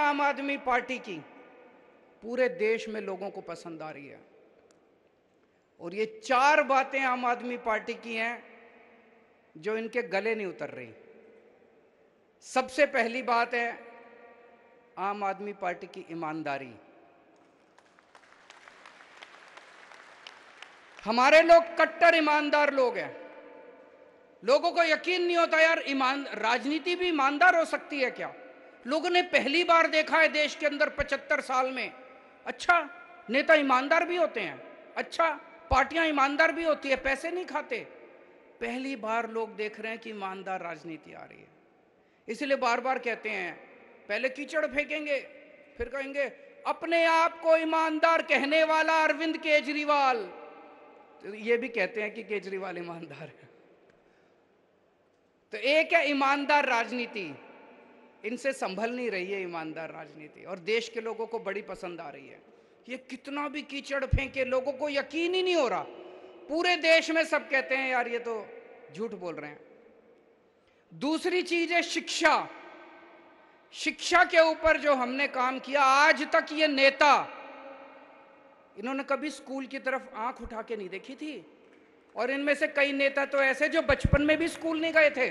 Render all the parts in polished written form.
आम आदमी पार्टी की पूरे देश में लोगों को पसंद आ रही है। और ये 4 बातें आम आदमी पार्टी की हैं जो इनके गले नहीं उतर रही। सबसे पहली बात है आम आदमी पार्टी की ईमानदारी। हमारे लोग कट्टर ईमानदार लोग हैं। लोगों को यकीन नहीं होता यार, राजनीति भी ईमानदार हो सकती है क्या? लोगों ने पहली बार देखा है देश के अंदर 75 साल में। अच्छा, नेता ईमानदार भी होते हैं। अच्छा, पार्टियां ईमानदार भी होती है, पैसे नहीं खाते। पहली बार लोग देख रहे हैं कि ईमानदार राजनीति आ रही है। इसलिए बार बार कहते हैं, पहले कीचड़ फेंकेंगे, फिर कहेंगे अपने आप को ईमानदार कहने वाला अरविंद केजरीवाल। तो ये भी कहते हैं कि केजरीवाल ईमानदार है। तो एक है ईमानदार राजनीति, इनसे संभल नहीं रही है ईमानदार राजनीति, और देश के लोगों को बड़ी पसंद आ रही है। ये कितना भी कीचड़ फेंके, लोगों को यकीन ही नहीं हो रहा। पूरे देश में सब कहते हैं यार ये तो झूठ बोल रहे हैं। दूसरी चीज है शिक्षा। शिक्षा के ऊपर जो हमने काम किया, आज तक ये नेता, इन्होंने कभी स्कूल की तरफ आंख उठा के नहीं देखी थी। और इनमें से कई नेता तो ऐसे जो बचपन में भी स्कूल नहीं गए थे।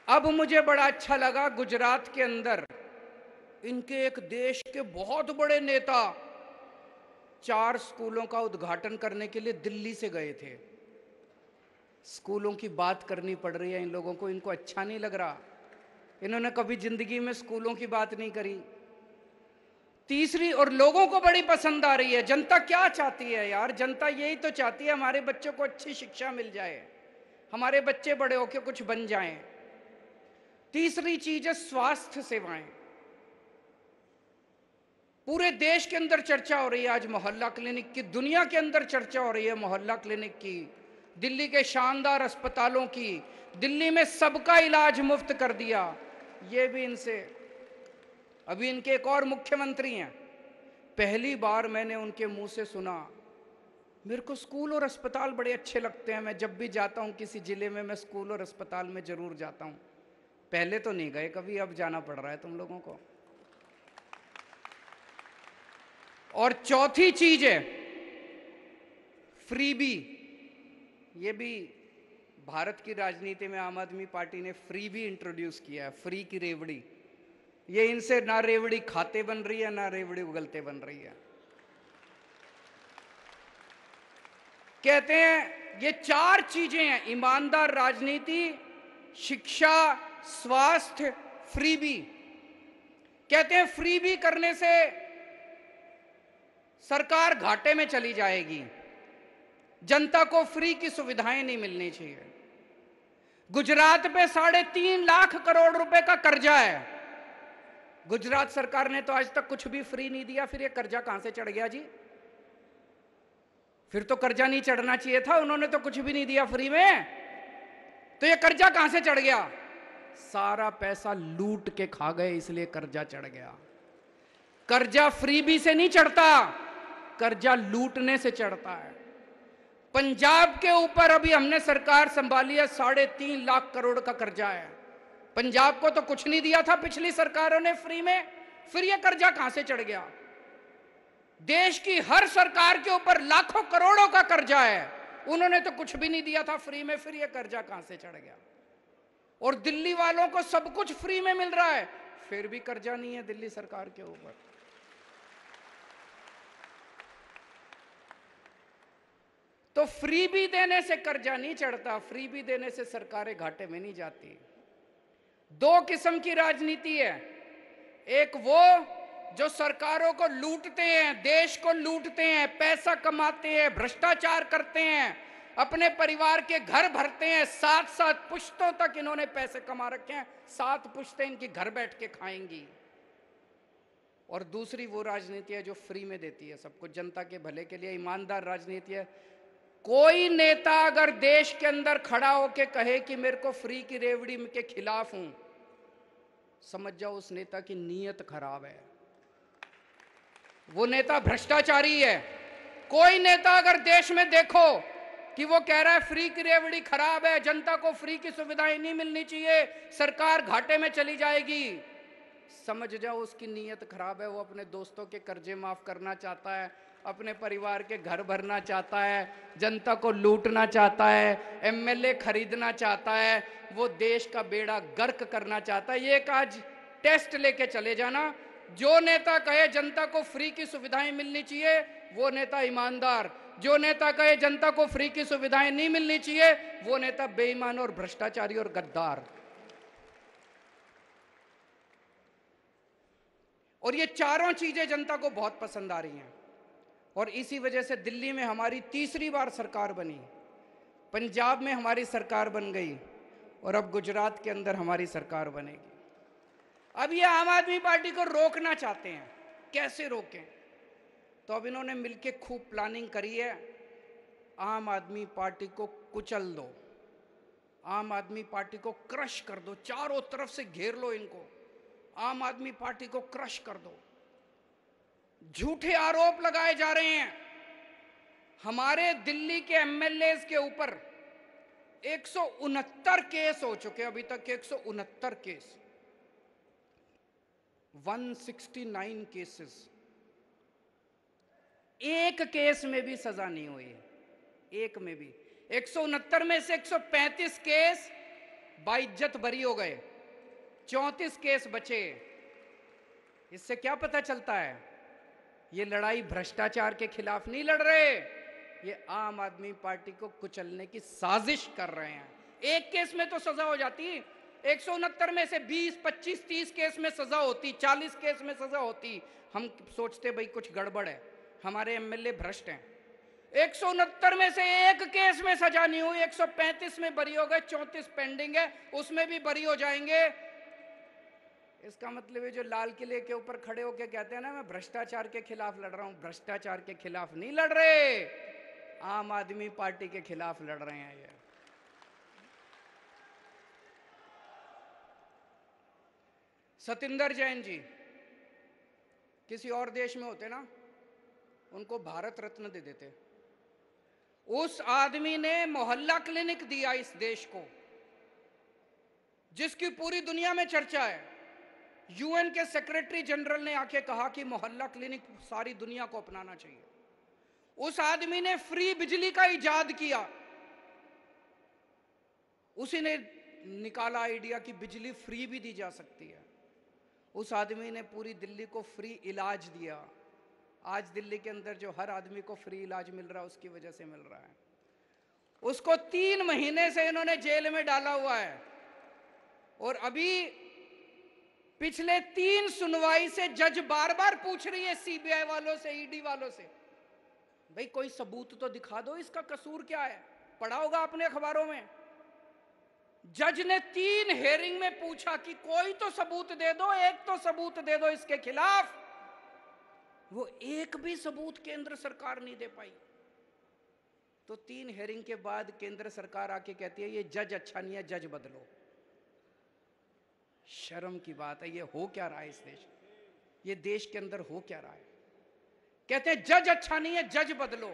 अब मुझे बड़ा अच्छा लगा, गुजरात के अंदर इनके एक देश के बहुत बड़े नेता 4 स्कूलों का उद्घाटन करने के लिए दिल्ली से गए थे। स्कूलों की बात करनी पड़ रही है इन लोगों को, इनको अच्छा नहीं लग रहा। इन्होंने कभी जिंदगी में स्कूलों की बात नहीं करी। तीसरी, और लोगों को बड़ी पसंद आ रही है। जनता क्या चाहती है यार? जनता यही तो चाहती है हमारे बच्चों को अच्छी शिक्षा मिल जाए, हमारे बच्चे बड़े होकर कुछ बन जाएं। तीसरी चीज है स्वास्थ्य सेवाएं। पूरे देश के अंदर चर्चा हो रही है आज मोहल्ला क्लिनिक की, दुनिया के अंदर चर्चा हो रही है मोहल्ला क्लिनिक की, दिल्ली के शानदार अस्पतालों की। दिल्ली में सबका इलाज मुफ्त कर दिया। ये भी इनसे। अभी इनके एक और मुख्यमंत्री हैं, पहली बार मैंने उनके मुंह से सुना, मेरे को स्कूल और अस्पताल बड़े अच्छे लगते हैं, मैं जब भी जाता हूं किसी जिले में मैं स्कूल और अस्पताल में जरूर जाता हूं। पहले तो नहीं गए कभी, अब जाना पड़ रहा है तुम लोगों को। और चौथी चीज है फ्रीबी। ये भी भारत की राजनीति में आम आदमी पार्टी ने फ्रीबी इंट्रोड्यूस किया है, फ्री की रेवड़ी। ये इनसे ना रेवड़ी खाते बन रही है, ना रेवड़ी उगलते बन रही है। कहते हैं ये 4 चीजें हैं, ईमानदार राजनीति, शिक्षा, स्वास्थ्य, फ्रीबी। कहते हैं फ्रीबी करने से सरकार घाटे में चली जाएगी, जनता को फ्री की सुविधाएं नहीं मिलनी चाहिए। गुजरात पे 3.5 लाख करोड़ रुपए का कर्जा है। गुजरात सरकार ने तो आज तक कुछ भी फ्री नहीं दिया, फिर ये कर्जा कहां से चढ़ गया जी? फिर तो कर्जा नहीं चढ़ना चाहिए था, उन्होंने तो कुछ भी नहीं दिया फ्री में, तो ये कर्जा कहां से चढ़ गया? सारा पैसा लूट के खा गए, इसलिए कर्जा चढ़ गया। कर्जा फ्रीबी से नहीं चढ़ता, कर्जा लूटने से चढ़ता है। पंजाब के ऊपर अभी हमने सरकार संभाली है, 3.5 लाख करोड़ का कर्जा है। पंजाब को तो कुछ नहीं दिया था पिछली सरकारों ने फ्री में, फिर यह कर्जा कहां से चढ़ गया? देश की हर सरकार के ऊपर लाखों करोड़ों का कर्जा है, उन्होंने तो कुछ भी नहीं दिया था फ्री में, फिर यह कर्जा कहां से चढ़ गया? और दिल्ली वालों को सब कुछ फ्री में मिल रहा है, फिर भी कर्जा नहीं है दिल्ली सरकार के ऊपर। तो फ्री भी देने से कर्जा नहीं चढ़ता, फ्री भी देने से सरकारें घाटे में नहीं जाती। 2 किस्म की राजनीति है, एक वो जो सरकारों को लूटते हैं, देश को लूटते हैं, पैसा कमाते हैं, भ्रष्टाचार करते हैं, अपने परिवार के घर भरते हैं, 7 पुश्तों तक इन्होंने पैसे कमा रखे हैं, 7 पुश्तें इनकी घर बैठ के खाएंगी। और दूसरी वो राजनीति है जो फ्री में देती है सबको, जनता के भले के लिए, ईमानदार राजनीति है। कोई नेता अगर देश के अंदर खड़ा होके कहे कि मेरे को फ्री की रेवड़ी के खिलाफ हूं, समझ जाओ उस नेता की नीयत खराब है, वो नेता भ्रष्टाचारी है। कोई नेता अगर देश में देखो कि वो कह रहा है फ्री की रेवड़ी खराब है, जनता को फ्री की सुविधाएं नहीं मिलनी चाहिए, सरकार घाटे में चली जाएगी। समझ जाओ उसकी नीयत खराब है। वो अपने दोस्तों के कर्जे माफ करना चाहता है, अपने परिवार के घर भरना चाहता है, जनता को लूटना चाहता है, एमएलए खरीदना चाहता है, वो देश का बेड़ा गर्क करना चाहता है। ये एक आज टेस्ट लेके चले जाना, जो नेता कहे जनता को फ्री की सुविधाएं मिलनी चाहिए वो नेता ईमानदार, जो नेता कहे जनता को फ्री की सुविधाएं नहीं मिलनी चाहिए वो नेता बेईमान और भ्रष्टाचारी और गद्दार। और ये चारों चीजें जनता को बहुत पसंद आ रही हैं और इसी वजह से दिल्ली में हमारी तीसरी बार सरकार बनी, पंजाब में हमारी सरकार बन गई और अब गुजरात के अंदर हमारी सरकार बनेगी। अब ये आम आदमी पार्टी को रोकना चाहते हैं, कैसे रोकें? तो अब इन्होंने मिलके खूब प्लानिंग करी है, आम आदमी पार्टी को कुचल दो, आम आदमी पार्टी को क्रश कर दो, चारों तरफ से घेर लो इनको, आम आदमी पार्टी को क्रश कर दो। झूठे आरोप लगाए जा रहे हैं। हमारे दिल्ली के एमएलए के ऊपर 169 केस हो चुके, अभी तक के 169 केस, 169 केसेस, एक केस में भी सजा नहीं हुई है, एक में भी। 169 में से 135 केस बाइज्जत बरी हो गए, 34 केस बचे। इससे क्या पता चलता है? ये लड़ाई भ्रष्टाचार के खिलाफ नहीं लड़ रहे, ये आम आदमी पार्टी को कुचलने की साजिश कर रहे हैं। एक केस में तो सजा हो जाती, 169 में से 20, 25, 30 केस में सजा होती, 40 केस में सजा होती। हम सोचते भाई कुछ गड़बड़ है, हमारे एमएलए भ्रष्ट हैं। 169 में से एक केस में सजा नहीं हुई, 135 में बरी हो गए, 34 पेंडिंग है, उसमें भी बरी हो जाएंगे। इसका मतलब है जो लाल किले के ऊपर खड़े होकर कहते हैं ना मैं भ्रष्टाचार के खिलाफ लड़ रहा हूं, भ्रष्टाचार के खिलाफ नहीं लड़ रहे, आम आदमी पार्टी के खिलाफ लड़ रहे हैं। ये सतिंदर जैन जी किसी और देश में होते ना, उनको भारत रत्न दे देते। उस आदमी ने मोहल्ला क्लिनिक दिया इस देश को, जिसकी पूरी दुनिया में चर्चा है। यूएन के सेक्रेटरी जनरल ने आके कहा कि मोहल्ला क्लिनिक सारी दुनिया को अपनाना चाहिए। उस आदमी ने फ्री बिजली का इजाद किया, उसी ने निकाला आइडिया कि बिजली फ्री भी दी जा सकती है। उस आदमी ने पूरी दिल्ली को फ्री इलाज दिया। आज दिल्ली के अंदर जो हर आदमी को फ्री इलाज मिल रहा है उसकी वजह से मिल रहा है। उसको 3 महीने से इन्होंने जेल में डाला हुआ है और अभी पिछले 3 सुनवाई से जज बार बार पूछ रही है सीबीआई वालों से, ईडी वालों से, भाई कोई सबूत तो दिखा दो, इसका कसूर क्या है? पढ़ा होगा आपने अखबारों में। जज ने 3 हेयरिंग में पूछा कि कोई तो सबूत दे दो, एक तो सबूत दे दो इसके खिलाफ। वो एक भी सबूत केंद्र सरकार नहीं दे पाई। तो 3 हेयरिंग के बाद केंद्र सरकार आके कहती है ये जज अच्छा नहीं है, जज बदलो। शर्म की बात है, ये हो क्या रहा है इस देश, ये देश के अंदर हो क्या रहा है? कहते हैं जज अच्छा नहीं है, जज बदलो।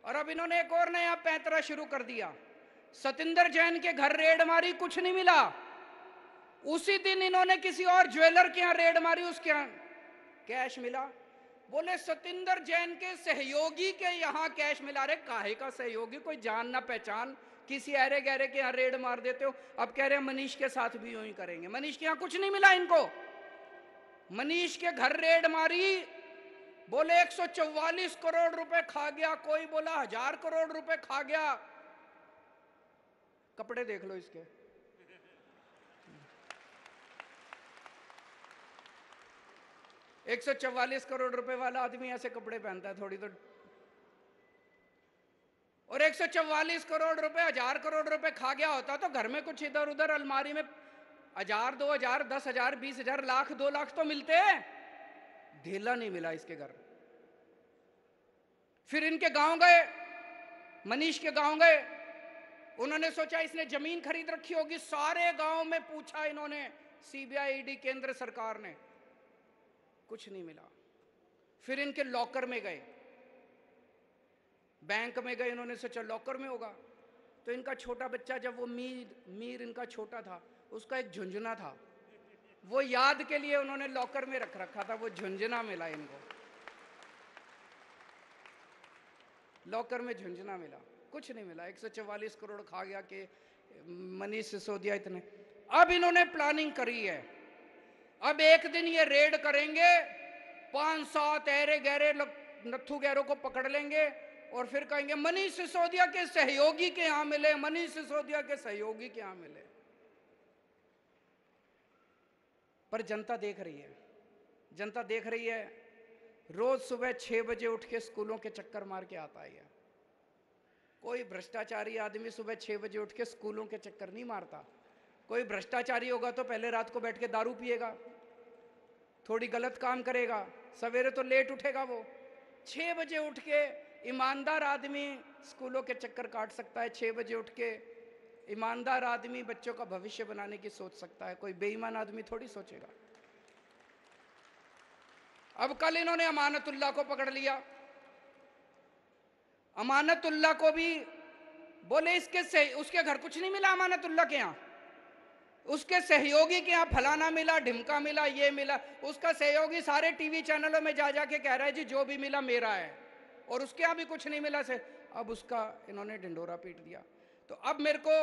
और अब इन्होंने एक और नया पैंतरा शुरू कर दिया। सतिंदर जैन के घर रेड मारी, कुछ नहीं मिला। उसी दिन इन्होंने किसी और ज्वेलर के यहां रेड मारी, उसके यहां कैश मिला। बोले सतिंदर जैन के सहयोगी के यहां कैश मिला। रहे काहे का सहयोगी? कोई जान ना पहचान किसी अरे गहरे के यहां रेड मार देते हो। अब कह रहे हैं मनीष के साथ भी यूं ही करेंगे। मनीष के यहां कुछ नहीं मिला इनको। मनीष के घर रेड मारी, बोले 144 करोड़ रुपए खा गया, कोई बोला 1000 करोड़ रुपए खा गया। कपड़े देख लो इसके। $144 करोड़ रुपए वाला आदमी ऐसे कपड़े पहनता है थोड़ी तो। और 144 करोड़ रुपए, 1000 करोड़ रुपए खा गया होता तो घर में कुछ इधर उधर अलमारी में 1000, 2000, 10,000, 20,000, लाख, 2 लाख तो मिलते हैं। ढेला नहीं मिला इसके घर। फिर इनके गांव गए, मनीष के गांव गए। उन्होंने सोचा इसने जमीन खरीद रखी होगी, सारे गांव में पूछा इन्होंने, सीबीआई, ईडी, केंद्र सरकार ने, कुछ नहीं मिला। फिर इनके लॉकर में गए, बैंक में गए, इन्होंने सोचा लॉकर में होगा। तो इनका छोटा बच्चा, जब वो मीर इनका छोटा था, उसका एक झुंझुना था, वो याद के लिए उन्होंने लॉकर में रख रखा था, वो झुंझुना मिला इनको, लॉकर में झुंझुना मिला, कुछ नहीं मिला। 144 करोड़ खा गया कि मनीष सिसोदिया इतने। अब इन्होंने प्लानिंग करी है, अब एक दिन ये रेड करेंगे, 5-7 ऐरे गहरे नत्थु गहरों को पकड़ लेंगे और फिर कहेंगे मनीष सिसोदिया के सहयोगी के यहां मिले, मनीष सिसोदिया के सहयोगी के यहां मिले। पर जनता देख रही है, जनता देख रही है। रोज सुबह 6 बजे उठ के स्कूलों के चक्कर मार के आता है। कोई भ्रष्टाचारी आदमी सुबह 6 बजे उठ के स्कूलों के चक्कर नहीं मारता। कोई भ्रष्टाचारी होगा तो पहले रात को बैठ के दारू पिएगा, थोड़ी गलत काम करेगा, सवेरे तो लेट उठेगा। वो 6 बजे उठ के ईमानदार आदमी स्कूलों के चक्कर काट सकता है। 6 बजे उठ के ईमानदार आदमी बच्चों का भविष्य बनाने की सोच सकता है, कोई बेईमान आदमी थोड़ी सोचेगा। अब कल इन्होंने अमानतुल्लाह को पकड़ लिया। अमानतुल्लाह को भी बोले इसके से उसके घर कुछ नहीं मिला, अमानतुल्लाह के यहां उसके सहयोगी के यहां फलाना मिला, ढिमका मिला, ये मिला। उसका सहयोगी सारे टीवी चैनलों में जा जाके कह रहा है जी जो भी मिला मेरा है, और उसके यहां भी कुछ नहीं मिला से। अब उसका इन्होंने ढिंडोरा पीट दिया। तो अब मेरे को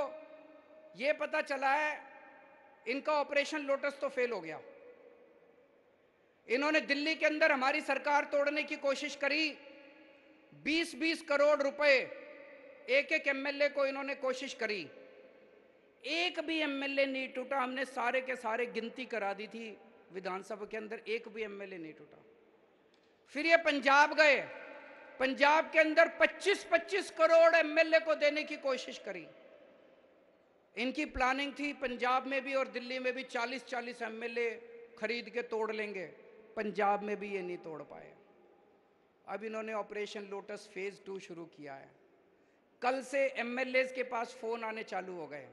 ये पता चला है इनका ऑपरेशन लोटस तो फेल हो गया। इन्होंने दिल्ली के अंदर हमारी सरकार तोड़ने की कोशिश करी। 20-20 करोड़ रुपए एक एक एमएलए को इन्होंने कोशिश करी, एक भी एमएलए नहीं टूटा। हमने सारे के सारे गिनती करा दी थी विधानसभा के अंदर, एक भी एमएलए नहीं टूटा। फिर ये पंजाब गए, पंजाब के अंदर 25-25 करोड़ एमएलए को देने की कोशिश करी। इनकी प्लानिंग थी पंजाब में भी और दिल्ली में भी 40-40 एमएलए खरीद के तोड़ लेंगे। पंजाब में भी ये नहीं तोड़ पाए। अब इन्होंने ऑपरेशन लोटस फेज 2 शुरू किया है। कल से एमएलए के पास फोन आने चालू हो गए,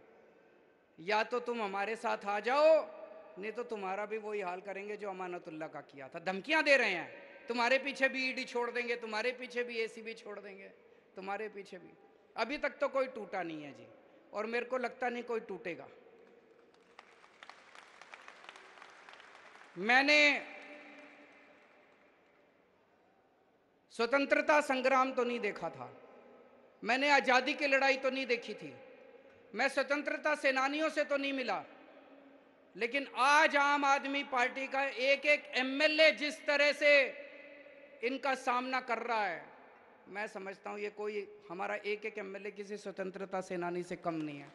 या तो तुम हमारे साथ आ जाओ, नहीं तो तुम्हारा भी वही हाल करेंगे जो अमानतुल्लाह का किया था। धमकियां दे रहे हैं, तुम्हारे पीछे भी ईडी छोड़ देंगे, तुम्हारे पीछे भी एसीबी छोड़ देंगे, तुम्हारे पीछे भी। अभी तक तो कोई टूटा नहीं है जी, और मेरे को लगता नहीं कोई टूटेगा। मैंने स्वतंत्रता संग्राम तो नहीं देखा था, मैंने आजादी की लड़ाई तो नहीं देखी थी, मैं स्वतंत्रता सेनानियों से तो नहीं मिला, लेकिन आज आम आदमी पार्टी का एक एक एमएलए जिस तरह से इनका सामना कर रहा है, मैं समझता हूं ये कोई हमारा एक एक एमएलए किसी स्वतंत्रता सेनानी से कम नहीं है।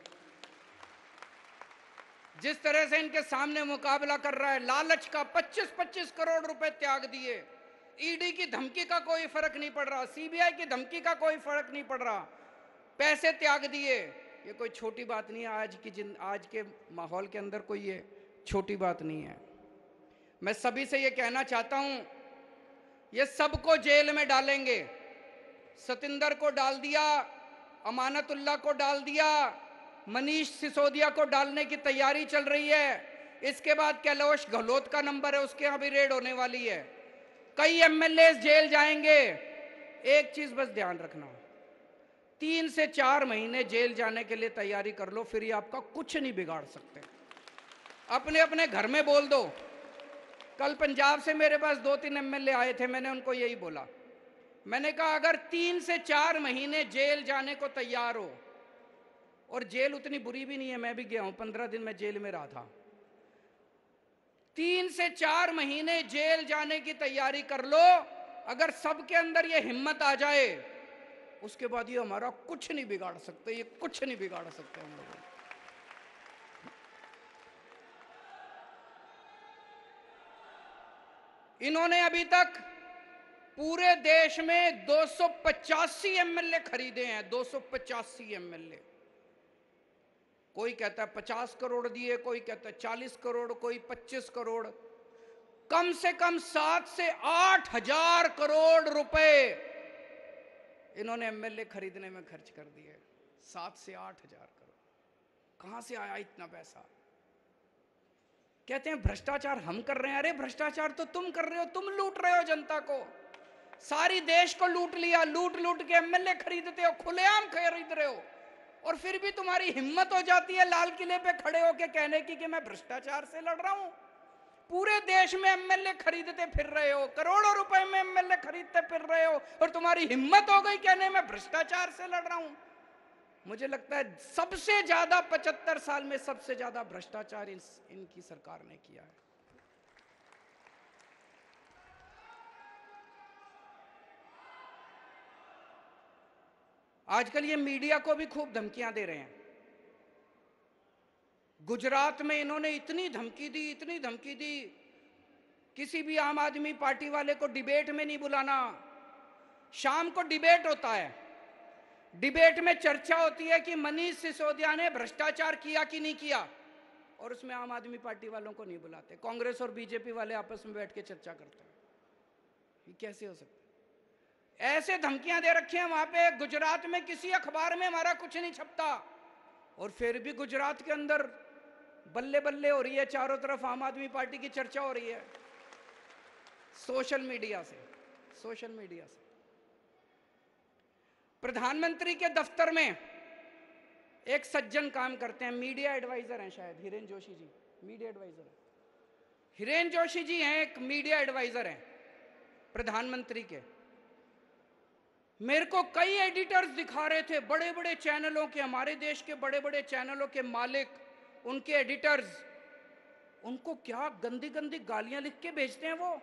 जिस तरह से इनके सामने मुकाबला कर रहा है, लालच का 25-25 करोड़ रुपए त्याग दिए, ईडी की धमकी का कोई फर्क नहीं पड़ रहा, सीबीआई की धमकी का कोई फर्क नहीं पड़ रहा, पैसे त्याग दिए। ये कोई छोटी बात नहीं है। आज के माहौल के अंदर कोई ये छोटी बात नहीं है। मैं सभी से ये कहना चाहता हूं, ये सबको जेल में डालेंगे। सतिंदर को डाल दिया, अमानतुल्लाह को डाल दिया, मनीष सिसोदिया को डालने की तैयारी चल रही है। इसके बाद कैलाश गहलोत का नंबर है, उसके यहां भी रेड होने वाली है। कई एमएलए जेल जाएंगे। एक चीज बस ध्यान रखना, 3 से 4 महीने जेल जाने के लिए तैयारी कर लो, फिर ये आपका कुछ नहीं बिगाड़ सकते। अपने अपने घर में बोल दो। कल पंजाब से मेरे पास 2-3 एमएलए आए थे, मैंने उनको यही बोला, मैंने कहा अगर 3 से 4 महीने जेल जाने को तैयार हो, और जेल उतनी बुरी भी नहीं है, मैं भी गया हूं, 15 दिन मैं जेल में रहा था, 3 से 4 महीने जेल जाने की तैयारी कर लो। अगर सबके अंदर ये हिम्मत आ जाए, उसके बाद ये हमारा कुछ नहीं बिगाड़ सकते, ये कुछ नहीं बिगाड़ सकते हम लोग। इन्होंने अभी तक पूरे देश में 285 एमएलए खरीदे हैं, 285 एमएलए। कोई कहता है 50 करोड़ दिए, कोई कहता है 40 करोड़, कोई 25 करोड़। कम से कम 7 से 8 हजार करोड़ रुपए इन्होंने एमएलए खरीदने में खर्च कर दिए। 7 से 8 हजार करोड़ कहां से आया इतना पैसा? कहते हैं भ्रष्टाचार हम कर रहे हैं। अरे भ्रष्टाचार तो तुम कर रहे हो, तुम लूट रहे हो जनता को। सारी देश को लूट लिया, लूट लूट के एमएलए खरीदते हो, खुलेआम खरीद रहे हो, और फिर भी तुम्हारी हिम्मत हो जाती है लाल किले पे खड़े होके कहने की कि मैं भ्रष्टाचार से लड़ रहा हूं। पूरे देश में एमएलए खरीदते फिर रहे हो, करोड़ों रुपए में एमएलए खरीदते फिर रहे हो, और तुम्हारी हिम्मत हो गई कहने में भ्रष्टाचार से लड़ रहा हूं। मुझे लगता है सबसे ज्यादा 75 साल में सबसे ज्यादा भ्रष्टाचार इनकी सरकार ने किया है। आजकल ये मीडिया को भी खूब धमकियां दे रहे हैं। गुजरात में इन्होंने इतनी धमकी दी, इतनी धमकी दी, किसी भी आम आदमी पार्टी वाले को डिबेट में नहीं बुलाना। शाम को डिबेट होता है, डिबेट में चर्चा होती है कि मनीष सिसोदिया ने भ्रष्टाचार किया कि नहीं किया, और उसमें आम आदमी पार्टी वालों को नहीं बुलाते। कांग्रेस और बीजेपी वाले आपस में बैठ के चर्चा करते हैं। ये कैसे हो सकता है? ऐसे धमकियां दे रखी हैं वहां पे। गुजरात में किसी अखबार में हमारा कुछ नहीं छपता, और फिर भी गुजरात के अंदर बल्ले बल्ले हो रही है, चारों तरफ आम आदमी पार्टी की चर्चा हो रही है, सोशल मीडिया से। सोशल मीडिया से प्रधानमंत्री के दफ्तर में एक सज्जन काम करते हैं, मीडिया एडवाइजर हैं शायद, हिरेन जोशी जी मीडिया एडवाइजर हैं। हिरेन जोशी जी हैं, एक मीडिया एडवाइजर हैं प्रधानमंत्री के। मेरे को कई एडिटर्स दिखा रहे थे, बड़े बड़े चैनलों के, हमारे देश के बड़े बड़े चैनलों के मालिक, उनके एडिटर्स, उनको क्या गंदी गंदी गालियां लिख के भेजते हैं वो।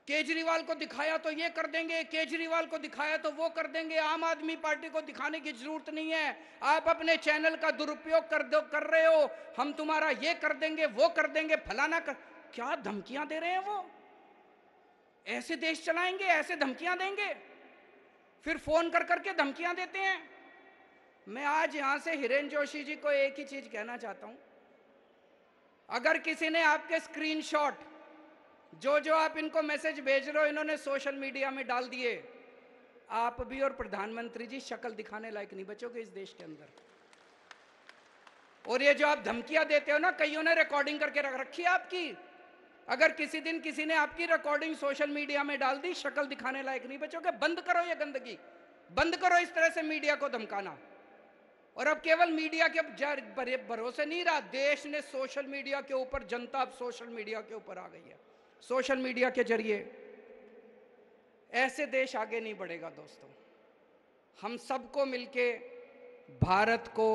केजरीवाल को दिखाया तो ये कर देंगे, केजरीवाल को दिखाया तो वो कर देंगे, आम आदमी पार्टी को दिखाने की जरूरत नहीं है, आप अपने चैनल का दुरुपयोग कर रहे हो, हम तुम्हारा ये कर देंगे, वो कर देंगे, फलाना कर। क्या धमकियां दे रहे हैं वो। ऐसे देश चलाएंगे, ऐसे धमकियां देंगे, फिर फोन कर करके धमकियां देते हैं। मैं आज यहां से हिरेन जोशी जी को एक ही चीज कहना चाहता हूं, अगर किसी ने आपके स्क्रीनशॉट जो आप इनको मैसेज भेज रहे हो इन्होंने सोशल मीडिया में डाल दिए, आप भी और प्रधानमंत्री जी शक्ल दिखाने लायक नहीं बचोगे इस देश के अंदर। और ये जो आप धमकियां देते हो ना, कईयों ने रिकॉर्डिंग करके रख रखी है आपकी, अगर किसी दिन किसी ने आपकी रिकॉर्डिंग सोशल मीडिया में डाल दी, शक्ल दिखाने लायक नहीं बचोगे। बंद करो ये गंदगी, बंद करो इस तरह से मीडिया को धमकाना। और अब केवल मीडिया के भरोसे नहीं रहा, देश ने सोशल मीडिया के ऊपर, जनता अब सोशल मीडिया के ऊपर आ गई है। सोशल मीडिया के जरिए ऐसे देश आगे नहीं बढ़ेगा दोस्तों। हम सबको मिलके भारत को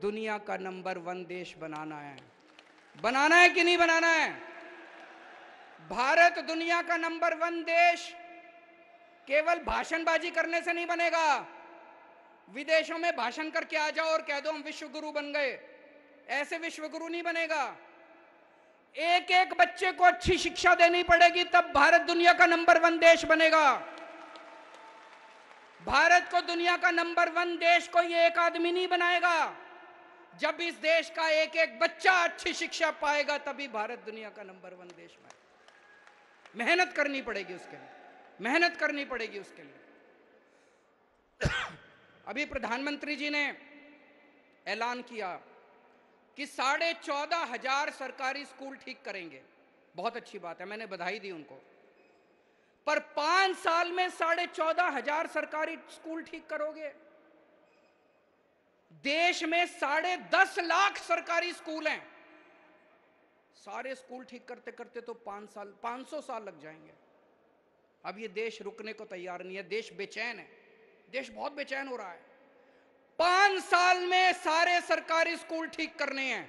दुनिया का नंबर 1 देश बनाना है। बनाना है कि नहीं बनाना है? भारत दुनिया का नंबर 1 देश केवल भाषणबाजी करने से नहीं बनेगा। विदेशों में भाषण करके आ जाओ और कह दो हम विश्व गुरु बन गए, ऐसे विश्व गुरु नहीं बनेगा। एक एक बच्चे को अच्छी शिक्षा देनी पड़ेगी, तब भारत दुनिया का नंबर 1 देश बनेगा। भारत को दुनिया का नंबर 1 देश कोई एक आदमी नहीं बनाएगा। जब इस देश का एक एक बच्चा अच्छी शिक्षा पाएगा तभी भारत दुनिया का नंबर 1 देश बनेगा। मेहनत करनी पड़ेगी उसके लिए, मेहनत करनी पड़ेगी उसके लिए। अभी प्रधानमंत्री जी ने ऐलान किया कि 14,500 सरकारी स्कूल ठीक करेंगे। बहुत अच्छी बात है, मैंने बधाई दी उनको। पर 5 साल में 14,500 सरकारी स्कूल ठीक करोगे? देश में 10.5 लाख सरकारी स्कूल हैं। सारे स्कूल ठीक करते करते तो 500 साल लग जाएंगे। अब ये देश रुकने को तैयार नहीं है, देश बेचैन है, देश बहुत बेचैन हो रहा है। 5 साल में सारे सरकारी स्कूल ठीक करने हैं।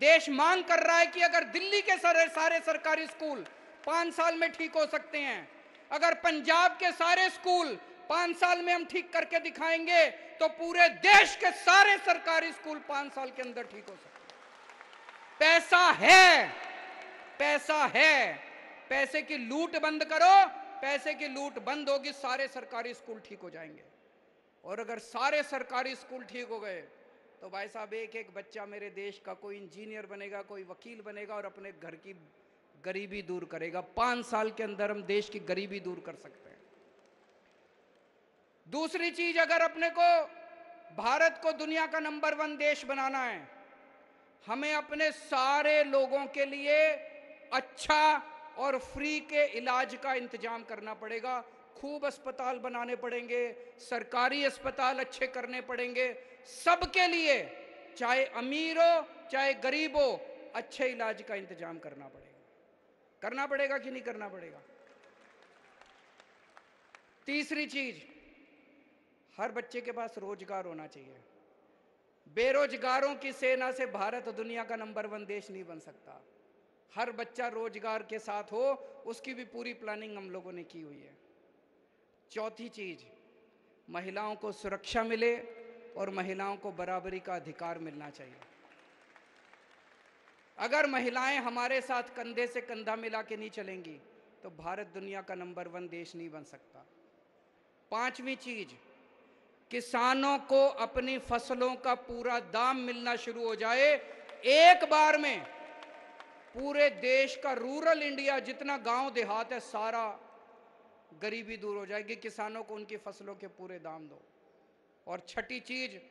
देश मांग कर रहा है कि अगर दिल्ली के सारे सरकारी स्कूल 5 साल में ठीक हो सकते हैं, अगर पंजाब के सारे स्कूल 5 साल में हम ठीक करके दिखाएंगे, तो पूरे देश के सारे सरकारी स्कूल 5 साल के अंदर ठीक हो सकते हैं। पैसा है, पैसा है, पैसे की लूट बंद करो, पैसे की लूट बंद होगी, सारे सरकारी स्कूल ठीक हो जाएंगे। और अगर सारे सरकारी स्कूल ठीक हो गए तो भाई साहब एक एक बच्चा मेरे देश का कोई इंजीनियर बनेगा, कोई वकील बनेगा और अपने घर की गरीबी दूर करेगा। 5 साल के अंदर हम देश की गरीबी दूर कर सकते हैं। दूसरी चीज, अगर अपने को भारत को दुनिया का नंबर 1 देश बनाना है, हमें अपने सारे लोगों के लिए अच्छा और फ्री के इलाज का इंतजाम करना पड़ेगा। खूब अस्पताल बनाने पड़ेंगे, सरकारी अस्पताल अच्छे करने पड़ेंगे सबके लिए, चाहे अमीर हो चाहे गरीब हो, अच्छे इलाज का इंतजाम करना पड़ेगा। करना पड़ेगा कि नहीं करना पड़ेगा? तीसरी चीज, हर बच्चे के पास रोजगार होना चाहिए। बेरोजगारों की सेना से भारत दुनिया का नंबर 1 देश नहीं बन सकता। हर बच्चा रोजगार के साथ हो, उसकी भी पूरी प्लानिंग हम लोगों ने की हुई है। चौथी चीज, महिलाओं को सुरक्षा मिले और महिलाओं को बराबरी का अधिकार मिलना चाहिए। अगर महिलाएं हमारे साथ कंधे से कंधा मिला के नहीं चलेंगी तो भारत दुनिया का नंबर 1 देश नहीं बन सकता। पांचवी चीज, किसानों को अपनी फसलों का पूरा दाम मिलना शुरू हो जाए। एक बार में पूरे देश का रूरल इंडिया, जितना गांव देहात है, सारा गरीबी दूर हो जाएगी। किसानों को उनकी फसलों के पूरे दाम दो। और छठी चीज,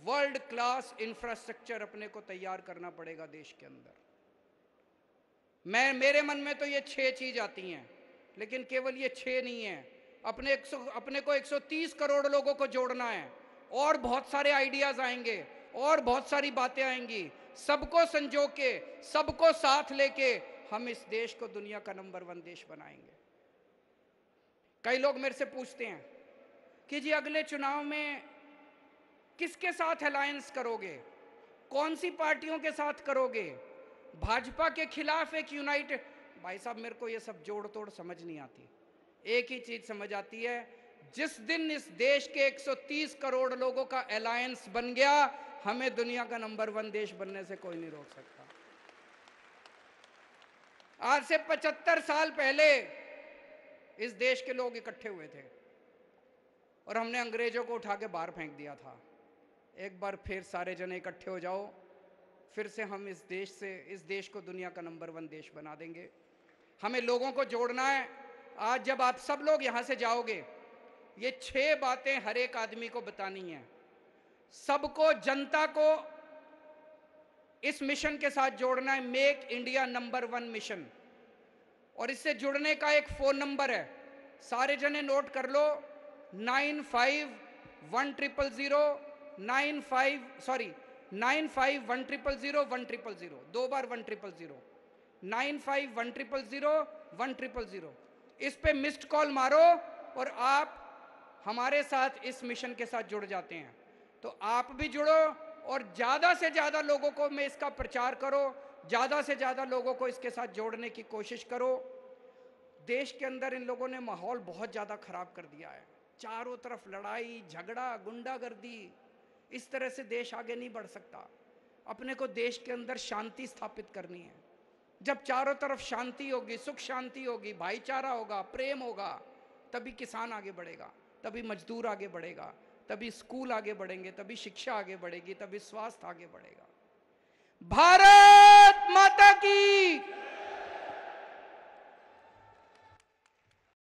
वर्ल्ड क्लास इंफ्रास्ट्रक्चर अपने को तैयार करना पड़ेगा देश के अंदर। मेरे मन में तो ये 6 चीज आती हैं, लेकिन केवल ये 6 नहीं है। अपने को 130 करोड़ लोगों को जोड़ना है, और बहुत सारे आइडियाज आएंगे और बहुत सारी बातें आएंगी। सबको संजो के, सबको साथ लेके हम इस देश को दुनिया का नंबर 1 देश बनाएंगे। कई लोग मेरे से पूछते हैं कि जी अगले चुनाव में किसके साथ अलायंस करोगे, कौन सी पार्टियों के साथ करोगे, भाजपा के खिलाफ एक यूनाइटेड। भाई साहब, मेरे को ये सब जोड़ तोड़ समझ नहीं आती। एक ही चीज समझ आती है, जिस दिन इस देश के 130 करोड़ लोगों का अलायंस बन गया, हमें दुनिया का नंबर 1 देश बनने से कोई नहीं रोक सकता। आज से 75 साल पहले इस देश के लोग इकट्ठे हुए थे और हमने अंग्रेजों को उठा के बाहर फेंक दिया था। एक बार फिर सारे जने इकट्ठे हो जाओ, फिर से हम इस देश को दुनिया का नंबर 1 देश बना देंगे। हमें लोगों को जोड़ना है। आज जब आप सब लोग यहां से जाओगे, ये 6 बातें हर एक आदमी को बतानी है। सबको, जनता को इस मिशन के साथ जोड़ना है, मेक इंडिया नंबर 1 मिशन। और इससे जुड़ने का एक फोन नंबर है, सारे जने नोट कर लो, 951000, 2 बार 1000, 951000, इस पे मिस्ड कॉल मारो और आप हमारे साथ इस मिशन के साथ जुड़ जाते हैं। तो आप भी जुड़ो और ज्यादा से ज्यादा लोगों को में इसका प्रचार करो, ज्यादा से ज्यादा लोगों को इसके साथ जोड़ने की कोशिश करो। देश के अंदर इन लोगों ने माहौल बहुत ज्यादा खराब कर दिया है। चारों तरफ लड़ाई झगड़ा गुंडागर्दी, इस तरह से देश आगे नहीं बढ़ सकता। अपने को देश के अंदर शांति स्थापित करनी है। जब चारों तरफ शांति होगी, सुख शांति होगी, भाईचारा होगा, प्रेम होगा, तभी किसान आगे बढ़ेगा, तभी मजदूर आगे बढ़ेगा, तभी स्कूल आगे बढ़ेंगे, तभी शिक्षा आगे बढ़ेगी, तभी स्वास्थ्य आगे बढ़ेगा। भारत